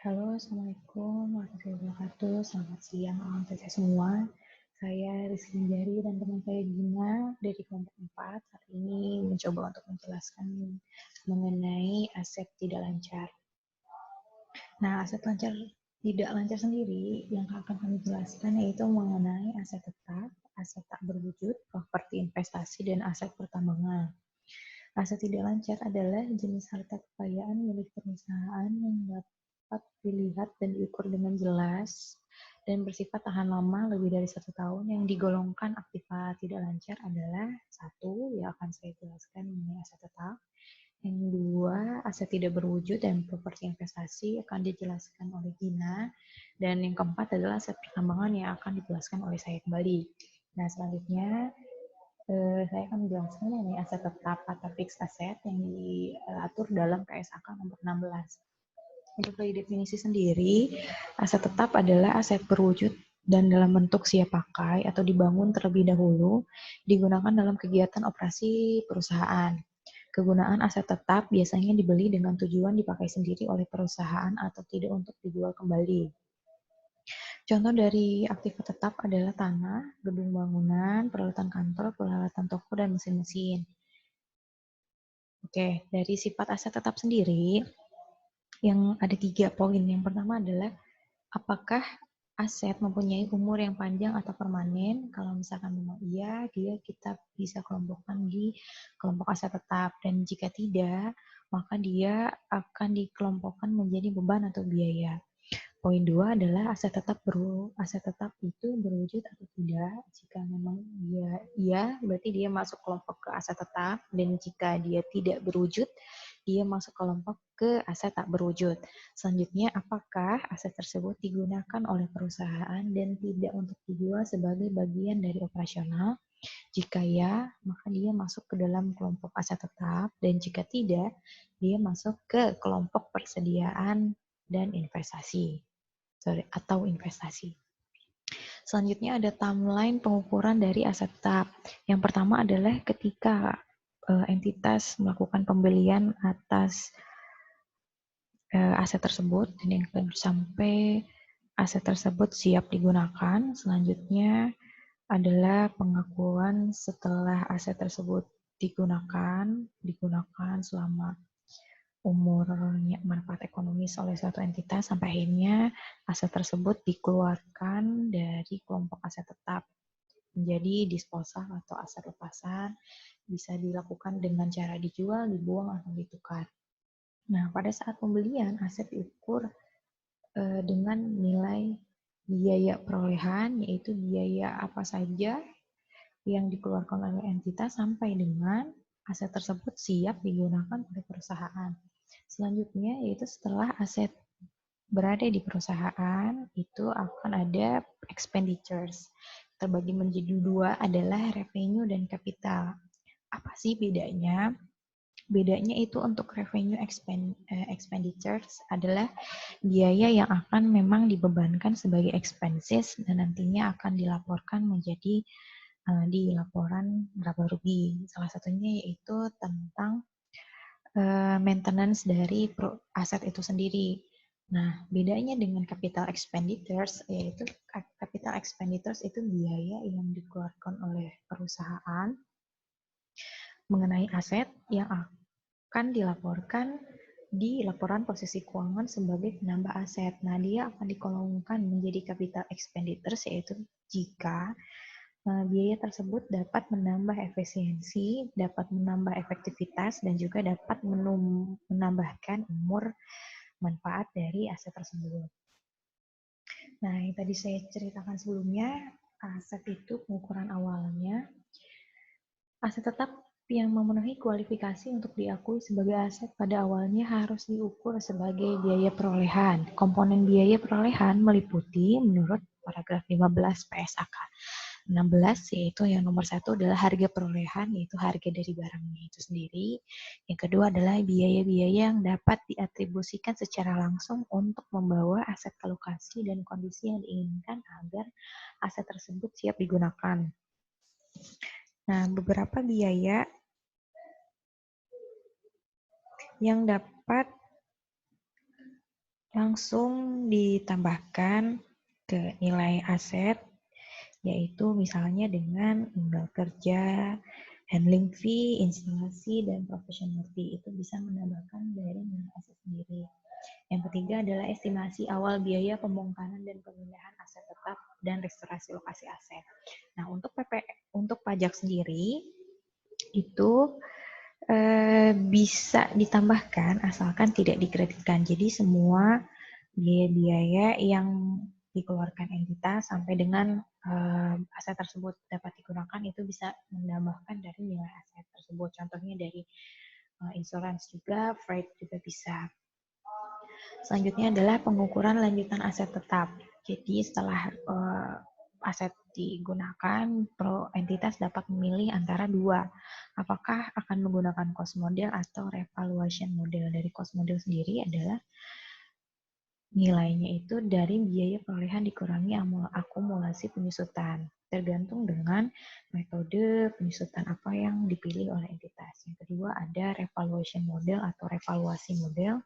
Halo, Assalamualaikum warahmatullahi wabarakatuh. Selamat siang, alam teteh semua. Saya Rizky Jari dan teman saya Gina dari kelompok 4. Hari ini mencoba untuk menjelaskan mengenai aset tidak lancar. Nah, aset tidak lancar sendiri yang akan kami jelaskan yaitu mengenai aset tetap, aset tak berwujud, properti investasi, dan aset pertambangan. Aset tidak lancar adalah jenis harta kekayaan milik perusahaan yang dapat dilihat dan diukur dengan jelas dan bersifat tahan lama lebih dari 1 tahun. Yang digolongkan aktiva tidak lancar adalah satu, yang akan saya jelaskan mengenai aset tetap. Yang dua, aset tidak berwujud dan properti investasi akan dijelaskan oleh Gina. Dan yang keempat adalah aset pertambangan yang akan dijelaskan oleh saya kembali. Nah, selanjutnya saya akan menjelaskan mengenai aset tetap atau fixed asset yang diatur dalam KSAK nomor 16. Untuk dari definisi sendiri, aset tetap adalah aset berwujud dan dalam bentuk siap pakai atau dibangun terlebih dahulu, digunakan dalam kegiatan operasi perusahaan. Kegunaan aset tetap biasanya dibeli dengan tujuan dipakai sendiri oleh perusahaan atau tidak untuk dijual kembali. Contoh dari aktiva tetap adalah tanah, gedung bangunan, peralatan kantor, peralatan toko, dan mesin-mesin. Oke, dari sifat aset tetap sendiri, yang ada 3 poin. Yang pertama adalah, apakah aset mempunyai umur yang panjang atau permanen? Kalau misalkan memang iya, kita bisa kelompokkan di kelompok aset tetap. Dan jika tidak, maka dia akan dikelompokkan menjadi beban atau biaya. Poin 2 adalah aset tetap itu berwujud atau tidak. Jika memang dia iya, berarti dia masuk kelompok ke aset tetap, dan jika dia tidak berwujud, dia masuk kelompok ke aset tak berwujud. Selanjutnya, apakah aset tersebut digunakan oleh perusahaan dan tidak untuk dijual sebagai bagian dari operasional? Jika ya, maka dia masuk ke dalam kelompok aset tetap, dan jika tidak, dia masuk ke kelompok persediaan dan investasi. Atau investasi. Selanjutnya ada timeline pengukuran dari aset tetap. Yang pertama adalah ketika entitas melakukan pembelian atas aset tersebut, dan yang kedua sampai aset tersebut siap digunakan. Selanjutnya adalah pengakuan setelah aset tersebut digunakan selama umurnya manfaat ekonomis oleh suatu entitas sampai akhirnya aset tersebut dikeluarkan dari kelompok aset tetap menjadi disposal atau aset lepasan, bisa dilakukan dengan cara dijual, dibuang, atau ditukar. Nah, pada saat pembelian aset diukur dengan nilai biaya perolehan, yaitu biaya apa saja yang dikeluarkan oleh entitas sampai dengan aset tersebut siap digunakan oleh perusahaan. Selanjutnya yaitu setelah aset berada di perusahaan, itu akan ada expenditures. Terbagi menjadi 2 adalah revenue dan capital. Apa sih bedanya? Bedanya itu untuk revenue expenditures adalah biaya yang akan memang dibebankan sebagai expenses dan nantinya akan dilaporkan menjadi di laporan laba rugi. Salah satunya yaitu tentang maintenance dari aset itu sendiri. Nah, bedanya dengan capital expenditures, yaitu capital expenditures itu biaya yang dikeluarkan oleh perusahaan mengenai aset yang akan dilaporkan di laporan posisi keuangan sebagai penambah aset. Nah, dia akan dikolongkan menjadi capital expenditures, yaitu jika biaya tersebut dapat menambah efisiensi, dapat menambah efektivitas, dan juga dapat menambahkan umur manfaat dari aset tersebut. Nah, yang tadi saya ceritakan sebelumnya, aset itu pengukuran awalnya. Aset tetap yang memenuhi kualifikasi untuk diakui sebagai aset pada awalnya harus diukur sebagai biaya perolehan. Komponen biaya perolehan meliputi menurut paragraf 15 PSAK 16, yaitu yang nomor 1 adalah harga perolehan, yaitu harga dari barangnya itu sendiri. Yang kedua adalah biaya-biaya yang dapat diatribusikan secara langsung untuk membawa aset ke lokasi dan kondisi yang diinginkan agar aset tersebut siap digunakan. Nah, beberapa biaya yang dapat langsung ditambahkan ke nilai aset, yaitu misalnya dengan imbal kerja, handling fee, instalasi, dan professional fee. Itu bisa menambahkan dari nilai aset sendiri. Yang ketiga adalah estimasi awal biaya pembongkaran dan pemindahan aset tetap dan restorasi lokasi aset. Nah, untuk pajak sendiri itu bisa ditambahkan asalkan tidak dikreditkan. Jadi semua biaya-biaya yang dikeluarkan entitas sampai dengan aset tersebut dapat digunakan itu bisa menambahkan dari nilai aset tersebut. Contohnya dari insurance juga, freight juga bisa. Selanjutnya adalah pengukuran lanjutan aset tetap. Jadi setelah aset digunakan, entitas dapat memilih antara dua. Apakah akan menggunakan cost model atau revaluation model. Dari cost model sendiri adalah nilainya itu dari biaya perolehan dikurangi akumulasi penyusutan. Tergantung dengan metode penyusutan apa yang dipilih oleh entitas. Yang kedua ada revaluation model atau revaluasi model,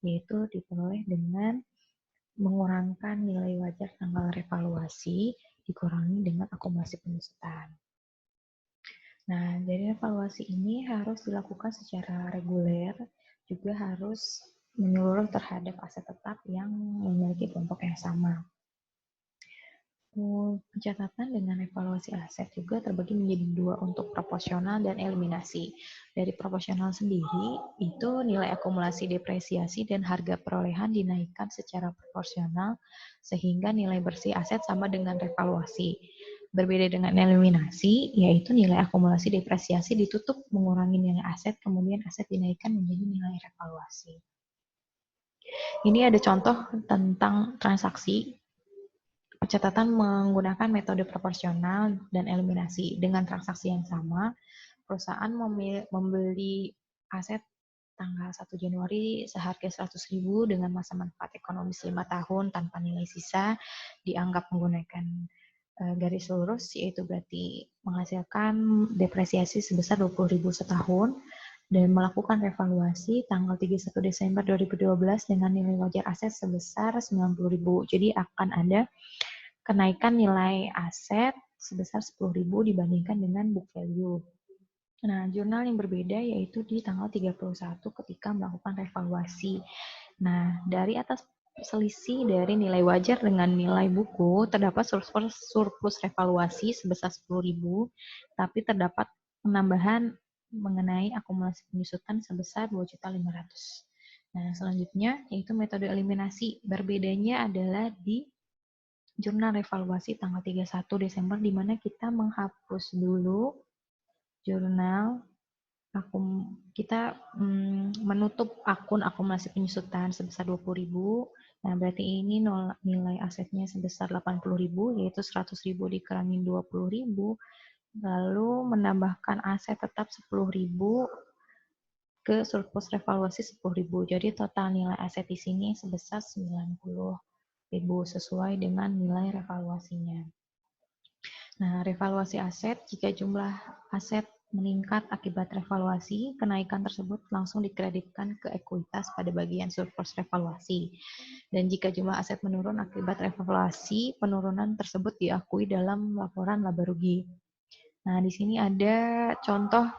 yaitu diperoleh dengan mengurangkan nilai wajar tanggal revaluasi dikurangi dengan akumulasi penyusutan. Nah, dari evaluasi ini harus dilakukan secara reguler, juga harus menyeluruh terhadap aset tetap yang memiliki kelompok yang sama. Pencatatan dengan evaluasi aset juga terbagi menjadi dua untuk proporsional dan eliminasi. Dari proporsional sendiri, itu nilai akumulasi depresiasi dan harga perolehan dinaikkan secara proporsional sehingga nilai bersih aset sama dengan revaluasi. Berbeda dengan eliminasi, yaitu nilai akumulasi depresiasi ditutup mengurangi nilai aset, kemudian aset dinaikkan menjadi nilai revaluasi. Ini ada contoh tentang transaksi pencatatan menggunakan metode proporsional dan eliminasi. Dengan transaksi yang sama, perusahaan membeli aset tanggal 1 Januari seharga 100.000 dengan masa manfaat ekonomis 5 tahun tanpa nilai sisa, dianggap menggunakan garis lurus, yaitu berarti menghasilkan depresiasi sebesar 20.000 setahun, dan melakukan revaluasi tanggal 31 Desember 2012 dengan nilai wajar aset sebesar 90.000. Jadi akan ada kenaikan nilai aset sebesar 10.000 dibandingkan dengan book value. Nah, jurnal yang berbeda yaitu di tanggal 31 ketika melakukan revaluasi. Nah, dari atas selisih dari nilai wajar dengan nilai buku, terdapat surplus revaluasi sebesar 10.000, tapi terdapat penambahan mengenai akumulasi penyusutan sebesar 2.500.000. Nah, selanjutnya yaitu metode eliminasi. Berbedanya adalah di jurnal revaluasi tanggal 31 Desember, di mana kita menghapus dulu jurnal kita menutup akun akumulasi penyusutan sebesar 20.000. Nah, berarti ini nilai asetnya sebesar 80.000, yaitu 100.000 dikurangi 20.000, lalu menambahkan aset tetap 10.000 ke surplus revaluasi 10.000. Jadi total nilai aset di sini sebesar 90.000 sesuai dengan nilai revaluasinya. Nah, revaluasi aset, jika jumlah aset meningkat akibat revaluasi, kenaikan tersebut langsung dikreditkan ke ekuitas pada bagian surplus revaluasi. Dan jika jumlah aset menurun akibat revaluasi, penurunan tersebut diakui dalam laporan laba rugi. Nah, di sini ada contoh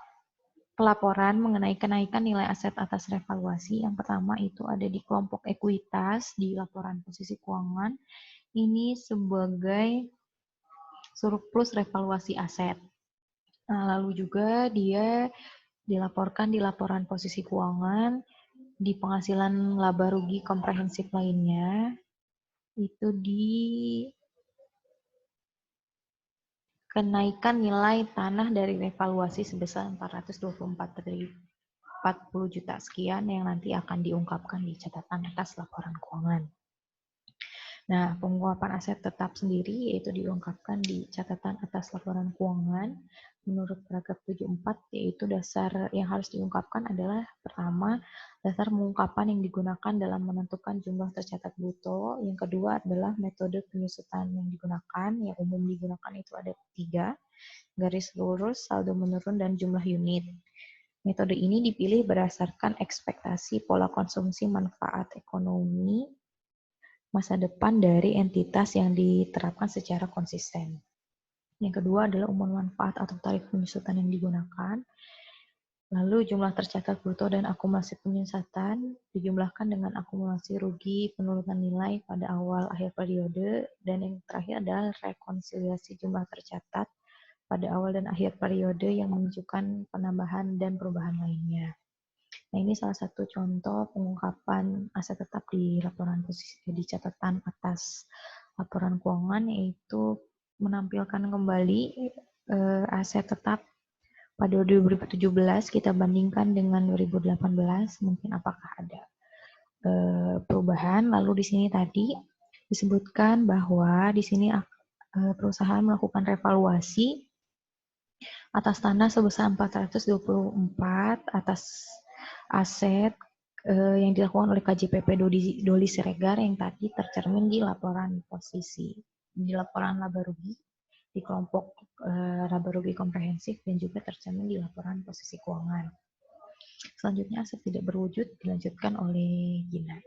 pelaporan mengenai kenaikan nilai aset atas revaluasi. Yang pertama itu ada di kelompok ekuitas di laporan posisi keuangan. Ini sebagai surplus revaluasi aset. Nah, lalu juga dia dilaporkan di laporan posisi keuangan di penghasilan laba rugi komprehensif lainnya, itu di kenaikan nilai tanah dari revaluasi sebesar 424.040 juta sekian yang nanti akan diungkapkan di catatan atas laporan keuangan. Nah, pengungkapan aset tetap sendiri yaitu diungkapkan di catatan atas laporan keuangan menurut paragraf 74, yaitu dasar yang harus diungkapkan adalah pertama, dasar pengungkapan yang digunakan dalam menentukan jumlah tercatat bruto. Yang kedua adalah metode penyusutan yang digunakan, yang umum digunakan itu ada 3, garis lurus, saldo menurun, dan jumlah unit. Metode ini dipilih berdasarkan ekspektasi pola konsumsi manfaat ekonomi masa depan dari entitas yang diterapkan secara konsisten. Yang kedua adalah umur manfaat atau tarif penyusutan yang digunakan. Lalu jumlah tercatat bruto dan akumulasi penyusutan dijumlahkan dengan akumulasi rugi penurunan nilai pada awal akhir periode. Dan yang terakhir adalah rekonsiliasi jumlah tercatat pada awal dan akhir periode yang menunjukkan penambahan dan perubahan lainnya. Nah, ini salah satu contoh pengungkapan aset tetap di laporan posisi di catatan atas laporan keuangan, yaitu menampilkan kembali aset tetap pada 2017 kita bandingkan dengan 2018, mungkin apakah ada perubahan. Lalu di sini tadi disebutkan bahwa di sini perusahaan melakukan revaluasi atas tanah sebesar 424 atas aset yang dilakukan oleh KJPP Doli Siregar yang tadi tercermin di laporan posisi, di laporan laba rugi di kelompok laba rugi komprehensif dan juga tercermin di laporan posisi keuangan. Selanjutnya aset tidak berwujud dilanjutkan oleh Gina.